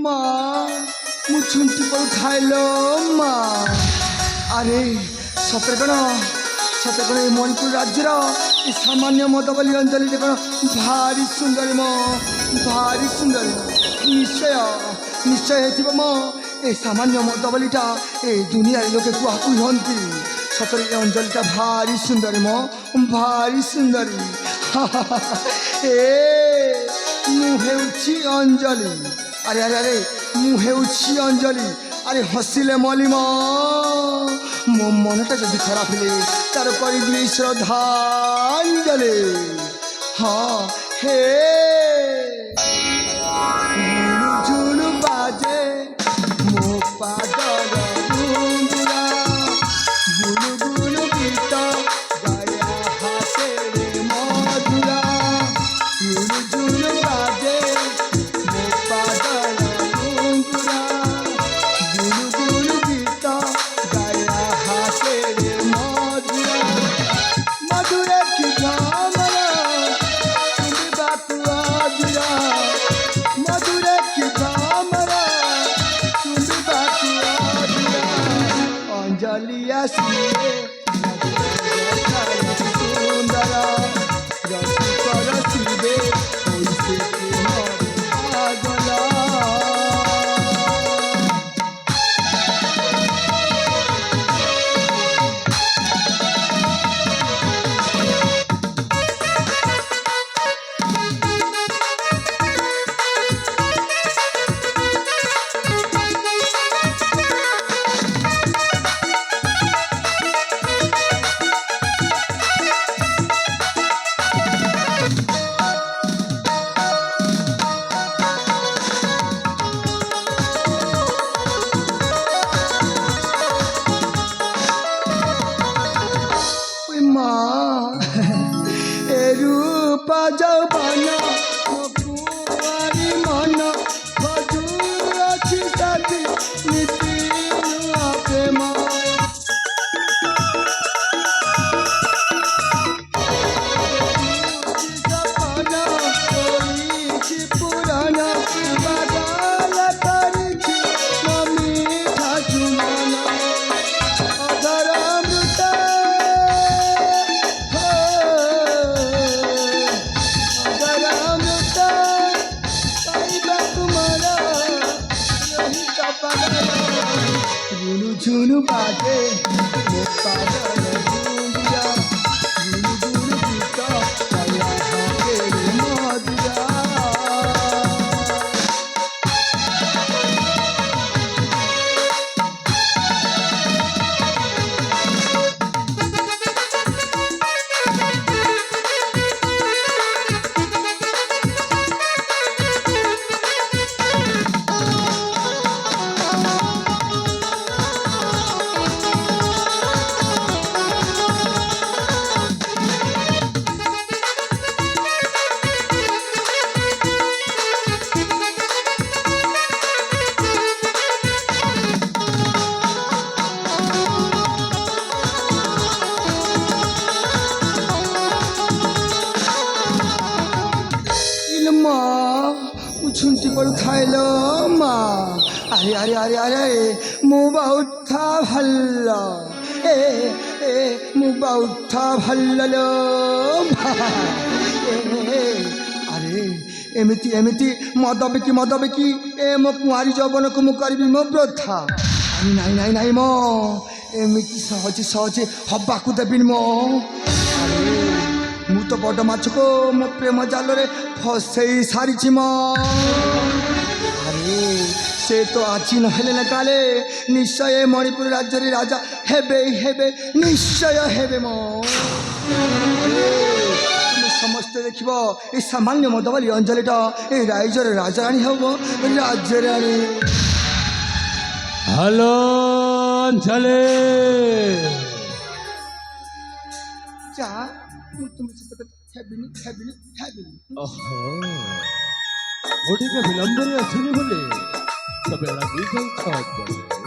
মা মুছুন্তি পড়ু খাইলো মা আরে সতরে কোন এই মণিপুর রাজ্যের এই সামান্য মতবলী অঞ্চলটি কোন ভারি সুন্দরী ম ভারি সুন্দরী নিশ্চয় নিশ্চয় হয়েছিল ম এই সামান্য মতবলীটা এই দুনিয়ার লোকে কুহাকুই হন্তি সতরে এই অঞ্চলটা ভারি সুন্দরী ম ভারি সুন্দরী এ ମୁଁ ହେଉଛି ଅଞ୍ଜଳି ଆରେ ଆରେ ଆରେ ମୁଁ ହେଉଛି ଅଞ୍ଜଳି ଆରେ ହସିଲେ ମଲିମ ମୋ ମନଟା ଯଦି ଖରାପ ହେଲେ ତାର କରିଦିଏ ଶ୍ରଦ୍ଧାଞ୍ଜଳି ହଁ ହେ ଝୁଣୁ ବାଜେ ମୋ ପାଦର ଗୁଞ୍ଜୁରା ଗୁଣୁ ଗୁଣୁ ଗୀତ ଗାୟା ହାତରେ ମଧୁରା ଝୁଣୁ ଝୁଣୁ ବାଜେ ମୋ ପାଦର ଗୁଞ୍ଜୁରା ଗୁଣୁ ଗୁଣୁ ଗୀତ ଗାୟା ହାତରେ ମଧୁରା ମଧୁରେ କି ଭ୍ରମର ଶୁଣିବାକୁ ଅଧୁରା ମଧୁରେ କି ଭ୍ରମର ଶୁଣିବାକୁ ଅଧୁରା ଅଞ୍ଜଳି ଆସିଲେ ସୁନ୍ଦର ରସିକର ଶିବେ ହୋଇছে ପାଗଳ রূপ যৌবন কুয়ারি মন বজুরছি সাথী নীতি প্রেম সপন করিছি পুরাণ বাদল করিছি মিঠা চুমন অধর মৃত ঝুনু ঝুনু বাজে ମୋ ପାଦର ଗୁଞ୍ଜୁରା ଗୁଣୁ ଗୁଣୁ ଗୀତ ଗାୟା ହାତରେ ମଧୁରା মা মুছুন্তি পড়ু খাইলো মা আরে আরে আরে আরে মু বাউথা ভাল এ এ মু বাউথা ভাল আরে এমিতি এমিতি মদ বিকি এ মো কুଆରୀ ଯୌବନକୁ ମୁଁ କରିବି ମୋ ବୃଥା ନାଇଁ ନାଇଁ ନାଇଁ ମ ଏମିତି ସହଜେ ହବାକୁ ଦେବିନି ମ ଆରେ ମୁଁ ତ ବଡ଼ ମାଛକୁ ମୋ ପ୍ରେମ ଜାଲରେ ଫସେଇ ସାରିଛି ମ ଆରେ ସେ ତ ଆଜି ନହେଲେ ନା କାଳେ ନିଶ୍ଚୟ ମଣିପୁର ରାଜ୍ୟରେ ରାଜା ହେବେ ହେବେ ନିଶ୍ଚୟ ହେବେ ମ তুমি ସମସ୍ତେ ଦେଖିବ এই ସାମାନ୍ୟ ମଦବାଲି ଅଞ୍ଜଳିଟା এই ରାଜ୍ୟର ରାଜାରାଣୀ ହେବ ରାଜ୍ୟରାଣୀ হ্যালো অঞ্চলে যা ମୁଁ ତୁମ ସହିତ ହେବିନି ଓହୋ ମୁଁ ଟିକେ ବିଳମ୍ବରେ ଆସିବି ବୋଲି ତ ବେଳା ଦେଇଯାଉଛ ଅଞ୍ଜଳି